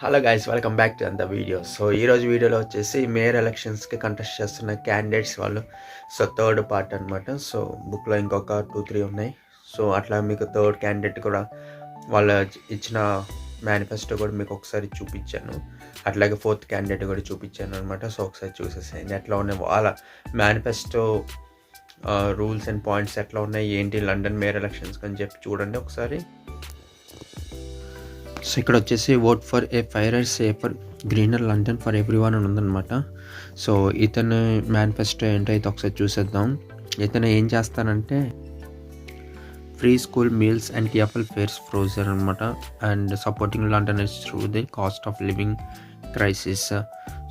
Hello guys, welcome back to the video. So ఈరోజు వీడియోలో వచ్చేసి మేయర్ ఎలక్షన్స్కి కంటెస్ట్ చేస్తున్న క్యాండిడేట్స్ వాళ్ళు. సో థర్డ్ పార్ట్ అనమాట. సో బుక్లో ఇంకొక 2-3 ఉన్నాయి. సో అట్లా మీకు థర్డ్ క్యాండిడేట్ కూడా వాళ్ళ ఇచ్చిన మేనిఫెస్టో కూడా మీకు ఒకసారి చూపించాను. అట్లాగే ఫోర్త్ క్యాండిడేట్ కూడా చూపించాను అనమాట. సో ఒకసారి చూసేసేయండి ఎట్లా ఉన్నాయి వాళ్ళ మేనిఫెస్టో రూల్స్ అండ్ పాయింట్స్ ఎట్లా ఉన్నాయి, ఏంటి లండన్ మేయర్ ఎలక్షన్స్కి అని చెప్పి చూడండి ఒకసారి. సో ఇక్కడ వచ్చేసి vote for a fairer safer greener London for everyone అని ఉందన్నమాట. సో ఇతను మేనిఫెస్టో ఏంటో అయితే ఒకసారి చూసేద్దాం. ఇతను ఏం చేస్తానంటే free school meals and TFL fares frozen అనమాట. And supporting Londoners through the cost of living crisis.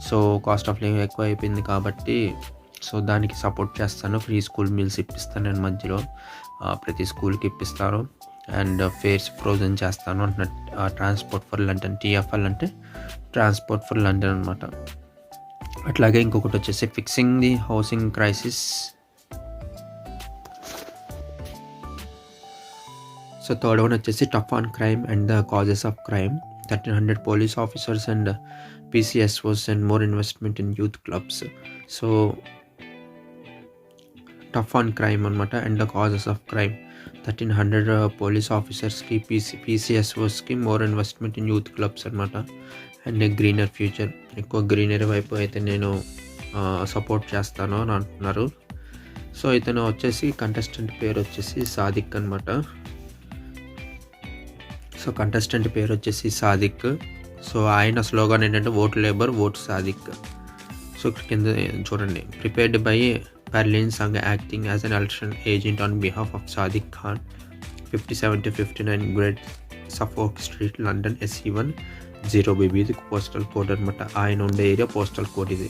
So cost of living ఎక్కువ అయిపోయింది కాబట్టి సో దానికి సపోర్ట్ చేస్తాను. ఫ్రీ స్కూల్ మీల్స్ ఇప్పిస్తాను నేను మధ్యలో, ప్రతి స్కూల్కి ఇప్పిస్తాను. అండ్ ఫేర్స్ ఫ్రోజన్ చేస్తాను అంటున్నట్టు. ట్రాన్స్పోర్ట్ ఫర్ లండన్, టిఎఫ్ఎల్ అంటే ట్రాన్స్పోర్ట్ ఫర్ లండన్ అనమాట. అట్లాగే ఇంకొకటి వచ్చేసి fixing the housing crisis. So third one వచ్చేసి tough on crime and the causes of crime. 1300 police officers and PCSOs and more investment in youth clubs. So tough on crime అనమాట and the causes of crime. 1300 police ఆఫీసర్స్కి, PCSOస్కి more investment in youth clubs అనమాట. And greener future, ఎక్కువ greenery వైపు అయితే నేను support చేస్తాను అని అంటున్నారు. సో ఇతను వచ్చేసి కంటెస్టెంట్ పేరు వచ్చేసి సాదిక్ అనమాట. సో కంటెస్టెంట్ పేరు వచ్చేసి సాదిక్. సో ఆయన స్లోగన్ ఏంటంటే vote Labour vote Sadiq. So కింద చూడండి, prepared by Perlin Sangh acting as an election agent on behalf of Sadiq Khan, 57-59 Great Suffolk Street, London, SE1 0BB. ఇది పోస్టల్ కోడ్ అనమాట. ఆయన ఉండే ఏరియా పోస్టల్ కోడ్ ఇది.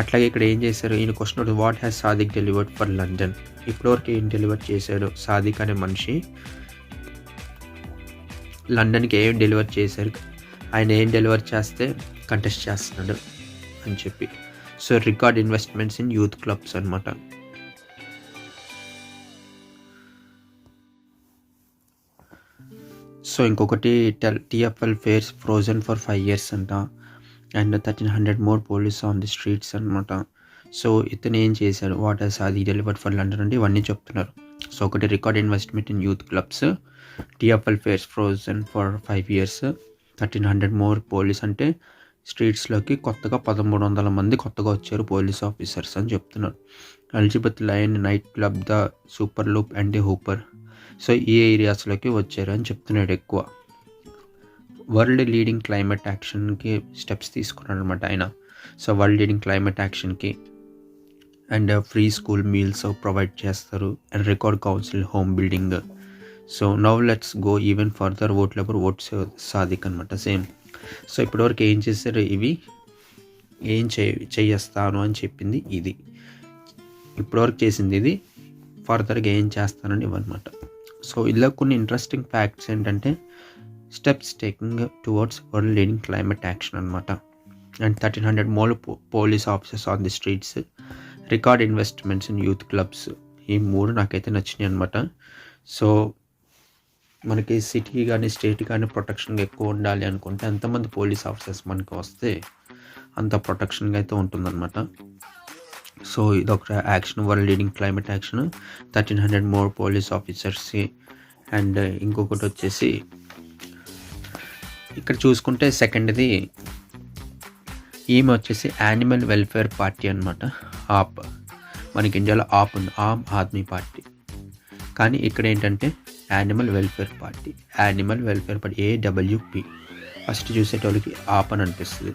అట్లాగే ఇక్కడ ఏం చేశారు, ఈయన question what has Sadiq delivered for London. ఇప్పటివరకు ఏం డెలివర్ చేశాడు సాదిక్ అనే మనిషి, లండన్కి ఏం డెలివర్ చేశారు, ఆయన ఏం డెలివర్ చేస్తే కంటెస్ట్ చేస్తున్నాడు అని చెప్పి. So record investments in youth clubs అనమాట. సో ఇంకొకటి టిఎఫ్ఎల్ ఫేర్స్ ఫ్రోజన్ ఫర్ 5 years అంట. And 1300 more police on the streets అనమాట. సో ఇతను ఏం చేశాడు, వాట్ హస్ అది డెలివర్డ్ ఫర్ లండన్ అంటే ఇవన్నీ చెప్తున్నారు. సో ఒకటి record investment in youth clubs, టిఎఫ్ఎల్ fares frozen for 5 years, 1300 more police అంటే స్ట్రీట్స్లోకి కొత్తగా 1300 మంది కొత్తగా వచ్చారు పోలీస్ ఆఫీసర్స్ అని చెప్తున్నారు. Elizabeth line night club, the super loop and the Hopper. So ఈ ఏరియాస్లోకి వచ్చారు అని చెప్తున్నాడు ఎక్కువ. వరల్డ్ లీడింగ్ క్లైమేట్ యాక్షన్కి స్టెప్స్ తీసుకున్నాడు అనమాట ఆయన. సో వరల్డ్ లీడింగ్ క్లైమేట్ యాక్షన్కి and free school meals provide చేస్తారు and record council home building. So now let's go even further vote Labour vote Sadiq అనమాట. సేమ్. సో ఇప్పటివరకు ఏం చేశారు, ఇవి ఏం చేస్తాను అని చెప్పింది ఇది, ఇప్పటివరకు చేసింది ఇది, ఫర్దర్గా ఏం చేస్తానని ఇవన్నమాట. సో ఇలా కొన్ని ఇంట్రెస్టింగ్ ఫ్యాక్ట్స్ ఏంటంటే steps taking towards world leading climate action అనమాట. And 1300 more police officers on the streets, record investments in youth clubs. ఈ 3 నాకైతే నచ్చినాయి అనమాట. సో మనకి సిటీ కానీ స్టేట్ కానీ ప్రొటెక్షన్గా ఎక్కువ ఉండాలి అనుకుంటే ఎంతమంది పోలీస్ ఆఫీసర్స్ మనకి వస్తే అంత ప్రొటెక్షన్గా అయితే ఉంటుందన్నమాట. సో ఇదొక action, world leading climate action, 1300 more police officers. And ఇంకొకటి వచ్చేసి ఇక్కడ చూసుకుంటే సెకండ్ది ఈమె వచ్చేసి యానిమల్ వెల్ఫేర్ పార్టీ అనమాట. ఆప్, మనకి ఇండియాలో ఆప్ ఉంది, ఆమ్ ఆద్మీ పార్టీ. కానీ ఇక్కడ ఏంటంటే animal welfare party, animal welfare party AWP. First చూసేటోళ్ళకి ఆప్ అని అనిపిస్తుంది.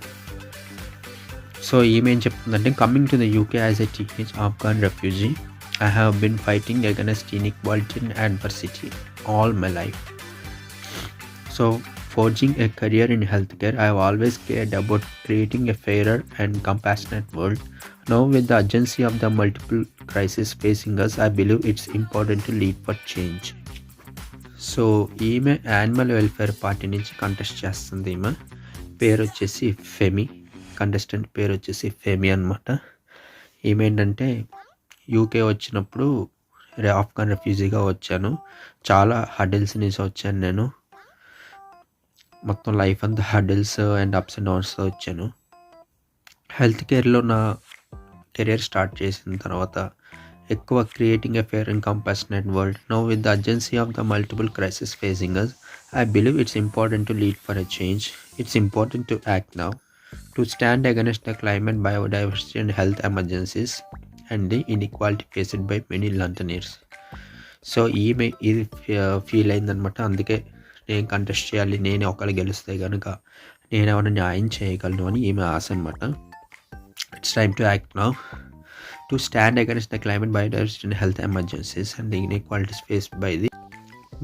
సో ఈమె ఏం చెప్తుందంటే, coming to the UK as a teenage Afghan refugee, I have been fighting against inequality and adversity all my life. So forging a career in healthcare, I have always cared about creating a fairer and compassionate world. Now with the urgency of the multiple crises facing us, I believe it's important to lead for change. So ఈమె animal welfare party నుంచి contest చేస్తుంది. ఈమె పేరు వచ్చేసి ఫెమి, contestant పేరు వచ్చేసి ఫెమి అనమాట. ఈమె ఏంటంటే UK వచ్చినప్పుడు ఆఫ్ఘన్ రెఫ్యూజీగా వచ్చాను, చాలా హడిల్స్ నుంచి వచ్చాను నేను, మొత్తం లైఫ్ అంతా హర్డిల్స్ అండ్ అప్స్ అండ్ డౌన్స్తో వచ్చాను. హెల్త్ కేర్లో నా కెరియర్ స్టార్ట్ చేసిన తర్వాత ఎక్కువ creating a fair and compassionate world now with the urgency of the multiple crisis facing us I believe it's important to lead for a change. It's important to act now to stand against the climate, biodiversity, and health emergencies and the inequality faced by many Londoners. So ఈమె ఇది feel అయిందనమాట. అందుకే నేను contest చేయాలి, నేను ఒకళ్ళు గెలిస్తే కనుక నేను ఏమైనా న్యాయం చేయగలను అని ఈమె ఆశ అనమాట. It's time to act now to stand against the climate, biodiversity and health emergencies and the inequalities faced by the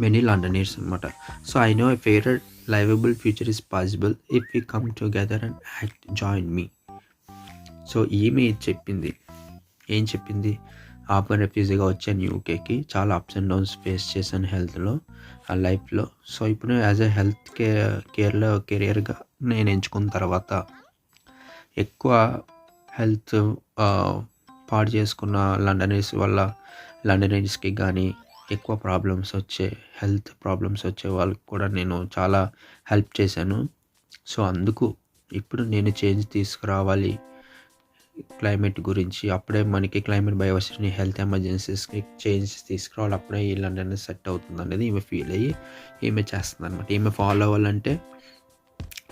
many Londoners అనమాట. So I know a fairer livable future is possible if we come together and act. Join me. So ఈమె చెప్పింది, ఏం చెప్పింది, ఆఫ్ఘన్ రెఫ్యూజీగా వచ్చాను యూకేకి, చాలా ups and downs face చేశాను హెల్త్లో, ఆ లైఫ్లో. సో ఇప్పుడు యాజ్ ఎ హెల్త్ కేర్లో కెరియర్గా నేను ఎంచుకున్న తర్వాత ఎక్కువ హెల్త్ పాడు చేసుకున్న లండనీస్కి కానీ ఎక్కువ హెల్త్ ప్రాబ్లమ్స్ వచ్చే వాళ్ళకి కూడా నేను చాలా హెల్ప్ చేశాను. సో అందుకు ఇప్పుడు నేను చేంజ్ తీసుకురావాలి క్లైమేట్ గురించి. అప్పుడే మనకి క్లైమేట్ బయోవర్సిటీ, హెల్త్ ఎమర్జెన్సీస్కి చేంజ్ తీసుకురావాలి. అప్పుడే ఈ లండన్ సెట్ అవుతుంది అనేది ఈమె ఫీల్ అయ్యి ఈమె చేస్తుంది అనమాట. ఈమె ఫాలో అవ్వాలంటే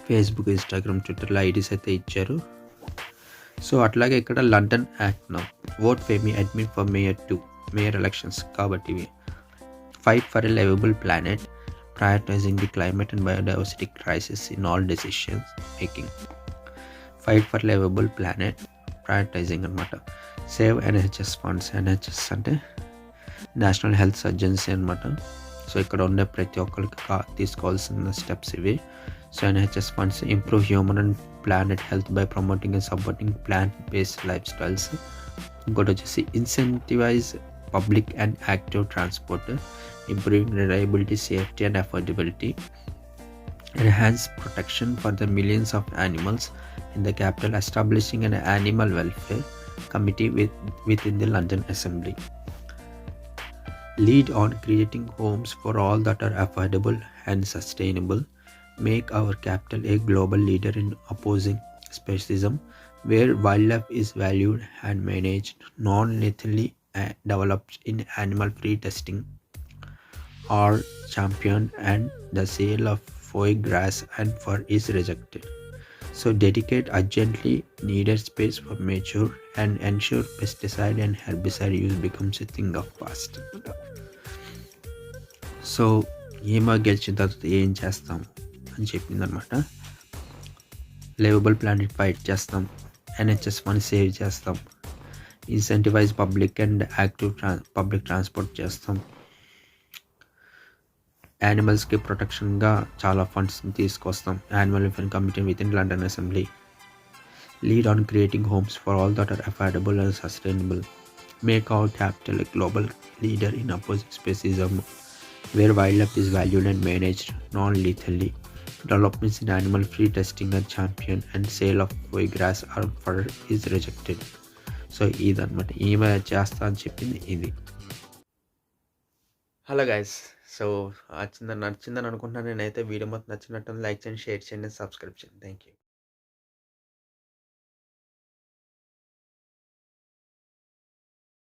ఫేస్బుక్, ఇన్స్టాగ్రామ్, ట్విట్టర్లో ఐడీస్ అయితే ఇచ్చారు. సో అట్లాగే ఇక్కడ London act now, vote for me, admit for mayor elections. కాబట్టి fight for a livable planet, prioritizing the climate and biodiversity crisis in all decisions making. Fight for livable planet, prioritizing అనమాట. Save NHS funds. NHS అంటే national health agency అనమాట. So ఇక్కడ ఉండే ప్రతి ఒక్కరికి తీసుకోవాల్సిన steps ఇవి. So NHS funds improve human and planet health by promoting and supporting plant based life styles. ఇంకోటి వచ్చేసి incentivise public and active transport, improving reliability, safety and affordability, enhance protection for the millions of animals in the capital, establishing an animal welfare committee within the London Assembly. Lead on creating homes for all that are affordable and sustainable, make our capital a global leader in opposing speciesism, where wildlife is valued and managed non-lethally, developed in animal-free testing are championed, and the sale of foie gras and fur is rejected. So dedicate urgently needed space for mature and ensure pesticide and herbicide use becomes a thing of past. So ఏమో గెలిచిన తర్వాత ఏం చేస్తాం అని చెప్పిందనమాట. Livable planet fight చేస్తాం, NHS fund save చేస్తాం, incentivise public and active public transport చేస్తాం, యానిమల్స్కి ప్రొటెక్షన్గా చాలా ఫండ్స్ని తీసుకొస్తాం, animal welfare committee within London assembly. Lead on creating homes for all that are affordable and sustainable, make our capital a global leader in opposing speciesism, where wildlife is valued and managed non lethally, developments in animal free testing are champion, and sale of foie gras or fur is rejected. So ఇదన్నమాట ఈమె చేస్తా అని చెప్పింది ఇది. Hello guys, so నచ్చిందని అనుకుంటున్నాను నేనైతే. Video మొత్తం నచ్చినట్టు లైక్ చేయండి, షేర్ చేయండి, సబ్స్క్రైబ్ చేయండి. Thank you.